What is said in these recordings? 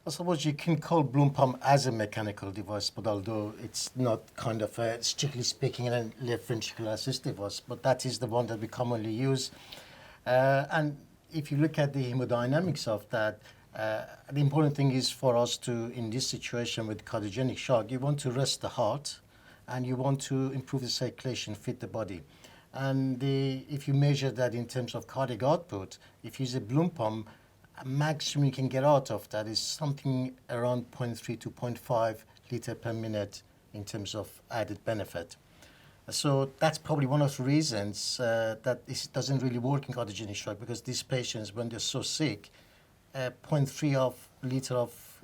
I suppose you can call bloom pump as a mechanical device, but although it's not kind of strictly speaking a left ventricular assist device, but that is the one that we commonly use. And if you look at the hemodynamics of that, the important thing is for us to, in this situation with cardiogenic shock, you want to rest the heart and you want to improve the circulation, fit the body. And if you measure that in terms of cardiac output, if you use a bloom pump, maximum you can get out of that is something around 0.3 to 0.5 liter per minute in terms of added benefit. So that's probably one of the reasons that this doesn't really work in cardiogenic shock, because these patients, when they're so sick, 0.3 liter of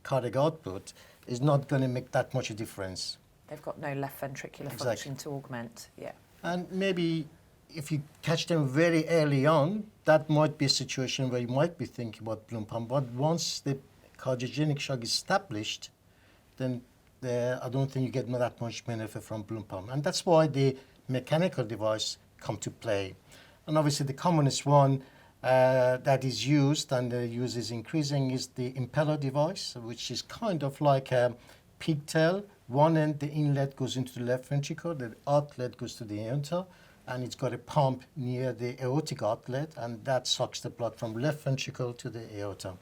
cardiac output is not going to make that much a difference. They've got no left ventricular function to augment. Yeah. And maybe if you catch them very early on, that might be a situation where you might be thinking about bloom pump. But once the cardiogenic shock is established, then I don't think you get that much benefit from bloom pump. And that's why the mechanical device come to play. And obviously the commonest one that is used, and the use is increasing, is the impeller device, which is kind of like a pigtail. One end, the inlet goes into the left ventricle, the outlet goes to the aorta, and it's got a pump near the aortic outlet, and that sucks the blood from left ventricle to the aorta.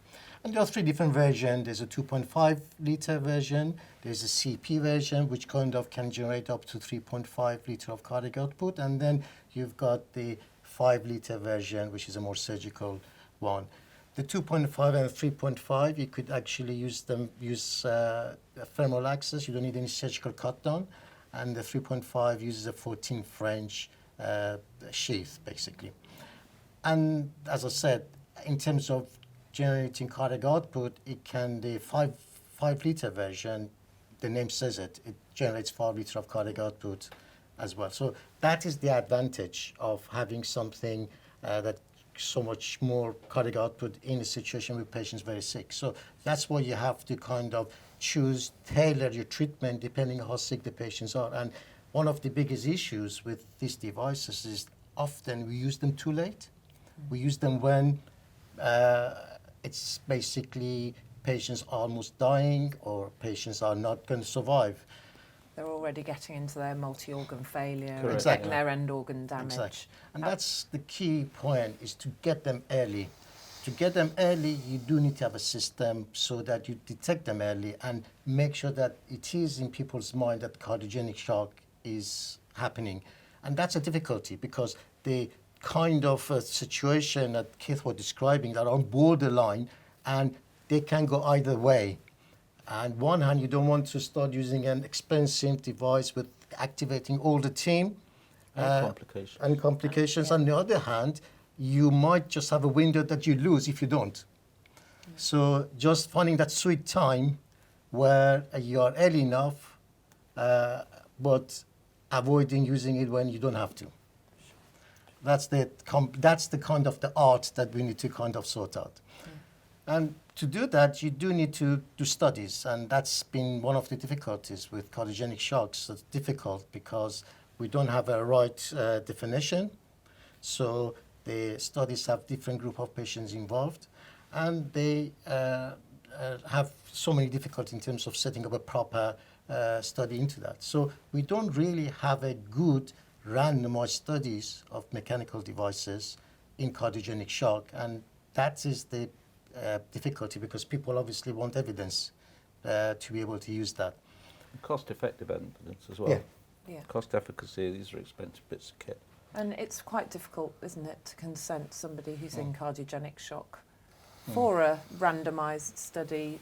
And there are 3 different versions. There's a 2.5 liter version, there's a CP version, which kind of can generate up to 3.5 liter of cardiac output, and then you've got the 5 liter version, which is a more surgical one. The 2.5 and 3.5, you could actually use a femoral access. You don't need any surgical cut down. And the 3.5 uses a 14 French sheath, basically. And as I said, in terms of generating cardiac output, it can, the 5 liter version, the name says it generates 5 liter of cardiac output as well. So that is the advantage of having something that so much more cardiac output in a situation with patients very sick. So that's why you have to kind of tailor your treatment depending on how sick the patients are. And one of the biggest issues with these devices is often we use them too late. We use them when it's basically patients are almost dying or patients are not going to survive. They're already getting into their multi-organ failure, exactly. Their end organ damage. Exactly. And that's the key point, is to get them early. To get them early, you do need to have a system so that you detect them early and make sure that it is in people's mind that cardiogenic shock is happening. And that's a difficulty, because the kind of situation that Keith was describing are on borderline, and they can go either way. On one hand, you don't want to start using an expensive device with activating all the team. And complications. On the other hand, you might just have a window that you lose if you don't. So just finding that sweet time where you are early enough, but avoiding using it when you don't have to. That's the kind of the art that we need to kind of sort out. And to do that, you do need to do studies, and that's been one of the difficulties with cardiogenic shocks. It's difficult because we don't have a right definition. So the studies have different group of patients involved, and they have so many difficulties in terms of setting up a proper study into that. So we don't really have a good randomized studies of mechanical devices in cardiogenic shock, and that is the difficulty, because people obviously want evidence to be able to use that. Cost-effective evidence as well. Yeah. Cost efficacy, these are expensive bits of kit. And it's quite difficult, isn't it, to consent somebody who's in cardiogenic shock for a randomised study,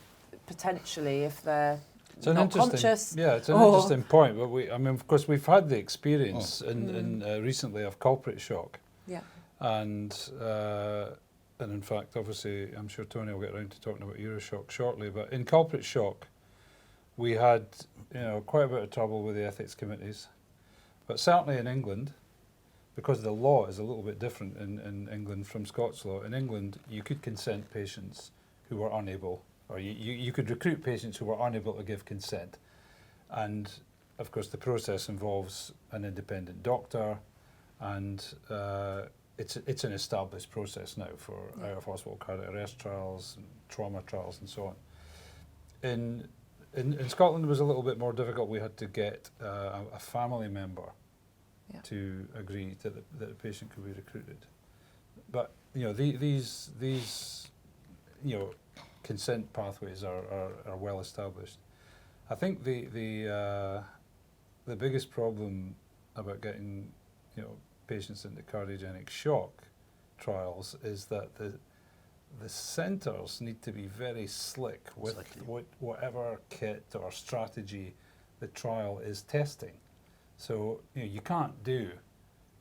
potentially, if they're not conscious. Yeah, it's an interesting point. But of course, we've had the experience recently of culprit shock. Yeah. And in fact, obviously, I'm sure Tony will get around to talking about Euroshock shortly, but in culprit shock, we had quite a bit of trouble with the ethics committees. But certainly in England, because the law is a little bit different in England from Scots law, in England, you could consent patients who were unable, or you could recruit patients who were unable to give consent. And of course, the process involves an independent doctor, and it's an established process now for out-of-hospital cardiac arrest trials, and trauma trials, and so on. in Scotland it was a little bit more difficult. We had to get a family member to agree that the patient could be recruited. But these consent pathways are well established. I think the biggest problem about getting patients into cardiogenic shock trials is that the centres need to be very slick with whatever kit or strategy the trial is testing. So you can't do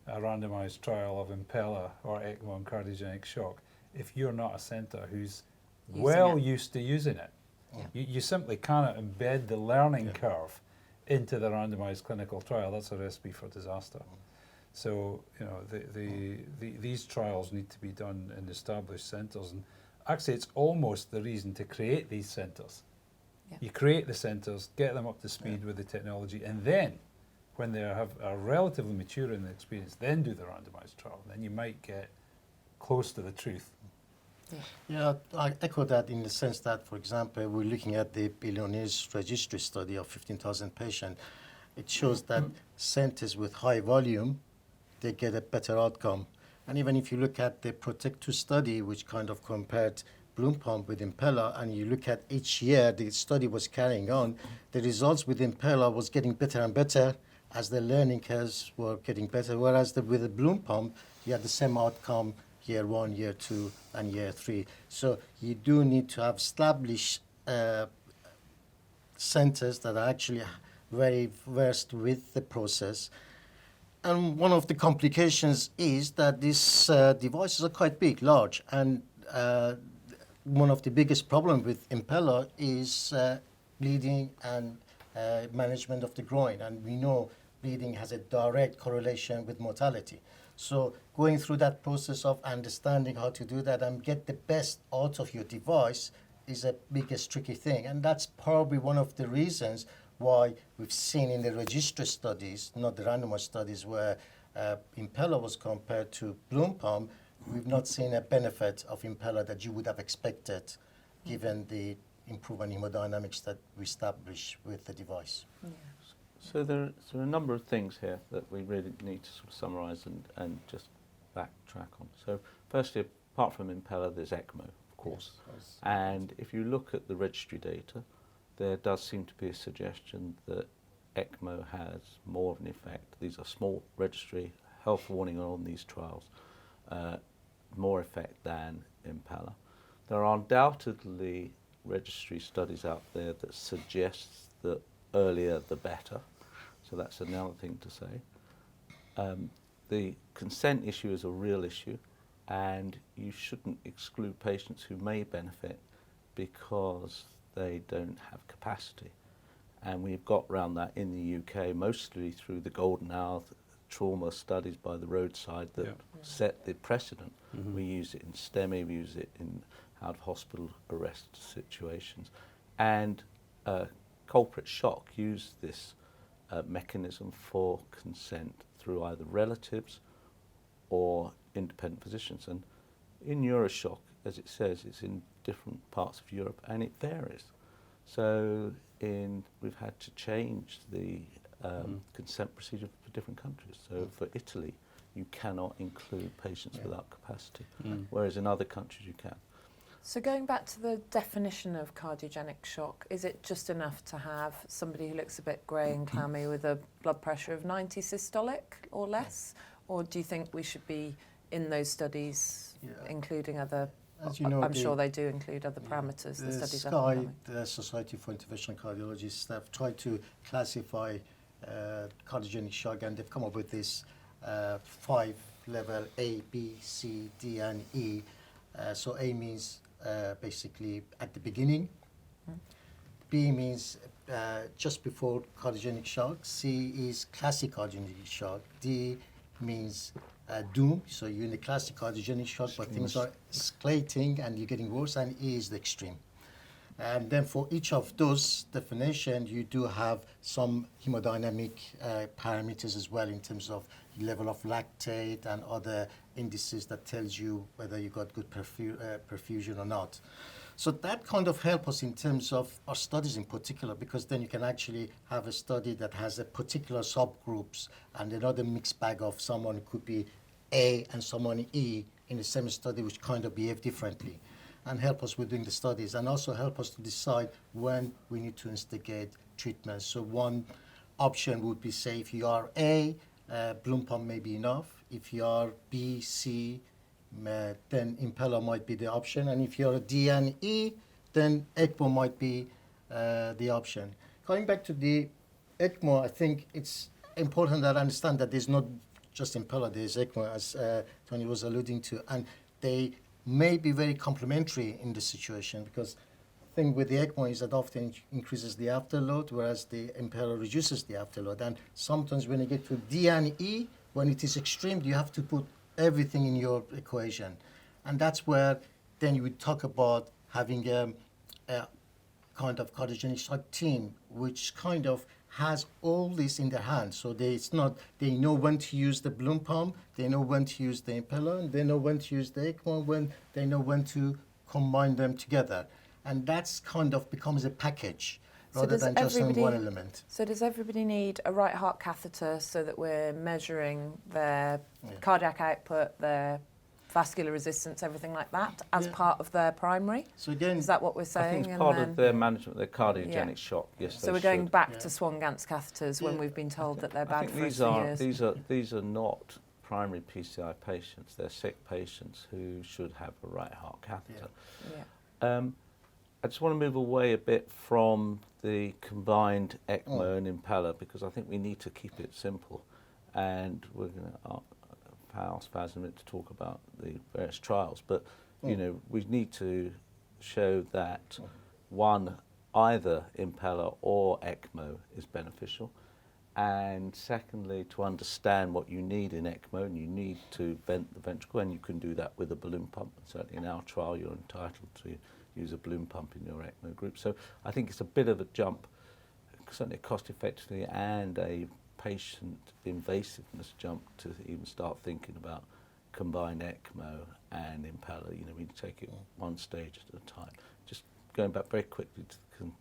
a randomised trial of Impella or ECMO and cardiogenic shock if you're not a centre who's used to using it. Yeah. You simply cannot embed the learning curve into the randomised clinical trial. That's a recipe for disaster. So these trials need to be done in established centres, and actually it's almost the reason to create these centres. Yeah. You create the centres, get them up to speed with the technology, and then when they are relatively mature in the experience, then do the randomised trial. Then you might get close to the truth. Yeah, I echo that in the sense that, for example, we're looking at the Billionaires Registry study of 15,000 patients. It shows that centres with high volume, they get a better outcome. And even if you look at the Protect 2 study, which kind of compared balloon pump with Impella, and you look at each year the study was carrying on, the results with Impella was getting better and better as the learning curves were getting better, whereas with the balloon pump, you had the same outcome year 1, year 2, and year 3. So you do need to have established centers that are actually very versed with the process. And one of the complications is that these devices are quite big, large, and one of the biggest problems with Impella is bleeding and management of the groin. And we know bleeding has a direct correlation with mortality. So going through that process of understanding how to do that and get the best out of your device is a biggest tricky thing. And that's probably one of the reasons why we've seen in the registry studies, not the randomized studies where Impella was compared to balloon pump, we've not seen a benefit of Impella that you would have expected given the improvement in hemodynamics that we established with the device. Yeah. So there are a number of things here that we really need to sort of summarise and just backtrack on. So firstly, apart from Impella, there's ECMO, of course. Yes. And if you look at the registry data, there does seem to be a suggestion that ECMO has more of an effect. These are small registry, health warning on these trials, more effect than Impella. There are undoubtedly registry studies out there that suggest that earlier the better. So that's another thing to say. The consent issue is a real issue, and you shouldn't exclude patients who may benefit because they don't have capacity. And we've got around that in the UK, mostly through the golden hour trauma studies by the roadside that set the precedent. Mm-hmm. We use it in STEMI, we use it in out-of-hospital arrest situations. And culprit shock use this mechanism for consent through either relatives or independent physicians. And in Euroshock, as it says, it's in different parts of Europe and it varies. So we've had to change the consent procedure for different countries. So for Italy, you cannot include patients without capacity, whereas in other countries you can. So going back to the definition of cardiogenic shock, is it just enough to have somebody who looks a bit grey and clammy with a blood pressure of 90 systolic or less? Or do you think we should be in those studies including other, as you know, I'm sure they do include other parameters, the studies SCAI, the Society for Interventional Cardiologists, have tried to classify cardiogenic shock, and they've come up with this 5 level A, B, C, D, and E. So A means basically at the beginning. B means just before cardiogenic shock. C is classic cardiogenic shock. D means doom. So you're in the classic cardiogenic shock, but things are escalating and you're getting worse. And E is the extreme. And then for each of those definitions, you do have some hemodynamic parameters as well in terms of level of lactate and other indices that tells you whether you got good perfusion or not. So that kind of help us in terms of our studies in particular, because then you can actually have a study that has a particular subgroups and another mixed bag of someone who could be A and someone E in the same study, which kind of behave differently, and help us with doing the studies, and also help us to decide when we need to instigate treatments. So one option would be, say, if you are A, balloon pump may be enough. If you are B, C, then impeller might be the option, and if you're a D and E, then ECMO might be the option. Going back to the ECMO, I think it's important that I understand that there's not just impeller, there's ECMO, as Tony was alluding to, and they may be very complementary in this situation, because the thing with the ECMO is that often it increases the afterload, whereas the impeller reduces the afterload. And sometimes when you get to D and E, when it is extreme, you have to put everything in your equation. And that's where then you would talk about having a kind of cardiogenic shock team, which kind of has all this in their hands. So they know when to use the balloon pump, they know when to use the impeller, and they know when to use the ECMO, they know when to combine them together. And that's kind of becomes a package rather than just on one element. So does everybody need a right heart catheter so that we're measuring their cardiac output, their vascular resistance, everything like that, as part of their primary? So again, is that what we're saying? I think it's part of their management, their cardiogenic shock. Yes. So we're going back to Swan-Ganz catheters when we've been told that they're bad for us for years. These are not primary PCI patients. They're sick patients who should have a right heart catheter. I just want to move away a bit from the combined ECMO and impeller, because I think we need to keep it simple, and we're going to ask Farzin to talk about the various trials, but you know, we need to show that one, either impeller or ECMO is beneficial, and secondly, to understand what you need in ECMO, and you need to vent the ventricle, and you can do that with a balloon pump. And certainly in our trial, you're entitled to use a balloon pump in your ECMO group. So I think it's a bit of a jump, certainly cost effectively, and a patient invasiveness jump to even start thinking about combined ECMO and impeller. You know, we take it one stage at a time. Just going back very quickly to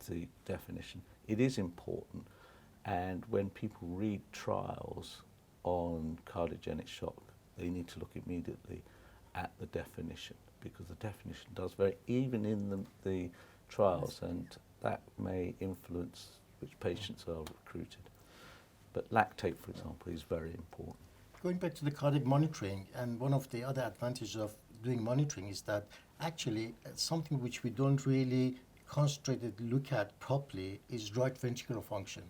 the definition, it is important, and when people read trials on cardiogenic shock, they need to look immediately at the definition, because the definition does vary even in the trials, and that may influence which patients are recruited. But lactate, for example, is very important. Going back to the cardiac monitoring, and one of the other advantages of doing monitoring is that actually something which we don't really concentrated look at properly is right ventricular function.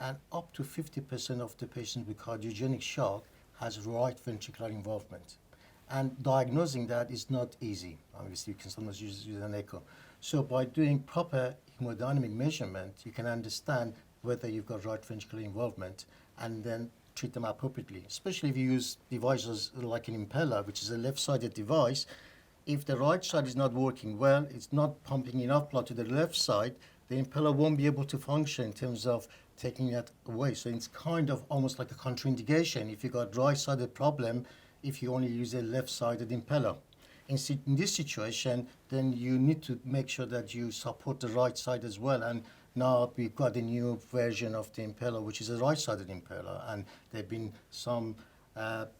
And up to 50% of the patients with cardiogenic shock has right ventricular involvement. And diagnosing that is not easy. Obviously, you can sometimes use an echo. So by doing proper hemodynamic measurement, you can understand whether you've got right ventricular involvement and then treat them appropriately. Especially if you use devices like an impeller, which is a left-sided device. If the right side is not working well, it's not pumping enough blood to the left side, the impeller won't be able to function in terms of taking that away. So it's kind of almost like a contraindication if you've got right-sided problem, if you only use a left-sided impeller. In this situation, then you need to make sure that you support the right side as well. And now we've got a new version of the impeller, which is a right-sided impeller. And there have been some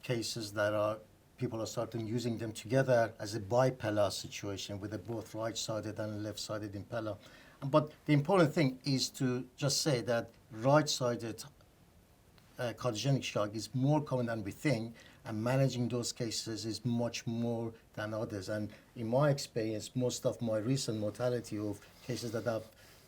cases that people are starting using them together as a bipeller situation with a both right-sided and left-sided impeller. But the important thing is to just say that right-sided cardiogenic shock is more common than we think, and managing those cases is much more than others. And in my experience, most of my recent mortality of cases that have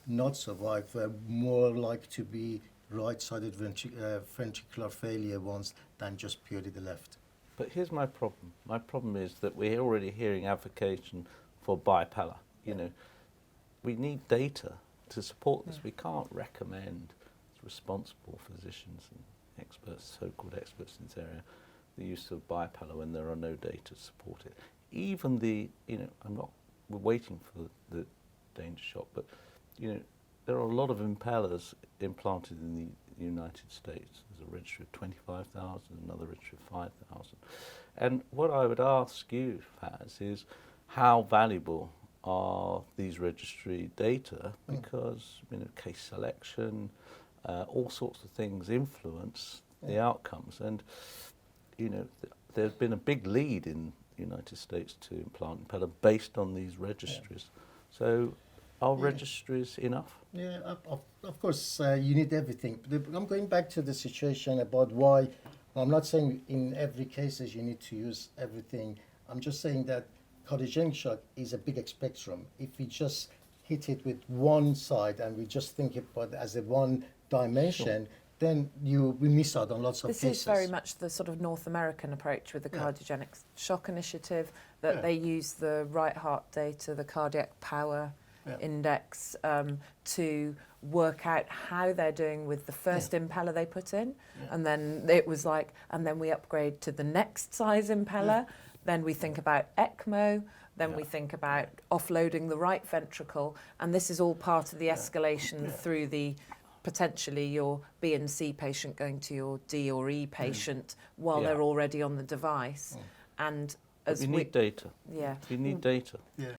not survived were more like to be right-sided ventricular failure ones than just purely the left. But here's my problem. My problem is that we're already hearing advocation for bipeller. You know, we need data to support this. We can't recommend responsible physicians and experts, so-called experts in this area, the use of bipeller when there are no data to support it. Even we're waiting for the danger shock, but there are a lot of impellers implanted in the United States. There's a registry of 25,000, another registry of 5,000. And what I would ask you, Faz, is how valuable are these registry data because case selection, all sorts of things influence the outcomes, and there's been a big lead in the United States to implant impeller based on these registries. So are registries enough? Yeah, of course, you need everything. But I'm going back to the situation about why. I'm not saying in every case you need to use everything. I'm just saying that cardiogenic shock is a big spectrum. If we just hit it with one side and we just think about it as a one dimension, then we miss out on lots of This cases. is very much the sort of North American approach with the Cardiogenic Shock Initiative, that they use the right heart data, the cardiac power index, to work out how they're doing with the first impeller they put in. And then it was like, and then we upgrade to the next size impeller. Then we think about ECMO. Then we think about offloading the right ventricle. And this is all part of the escalation through the potentially your B and C patient going to your D or E patient while they're already on the device. And as we need data. Yeah. We need data. Yeah.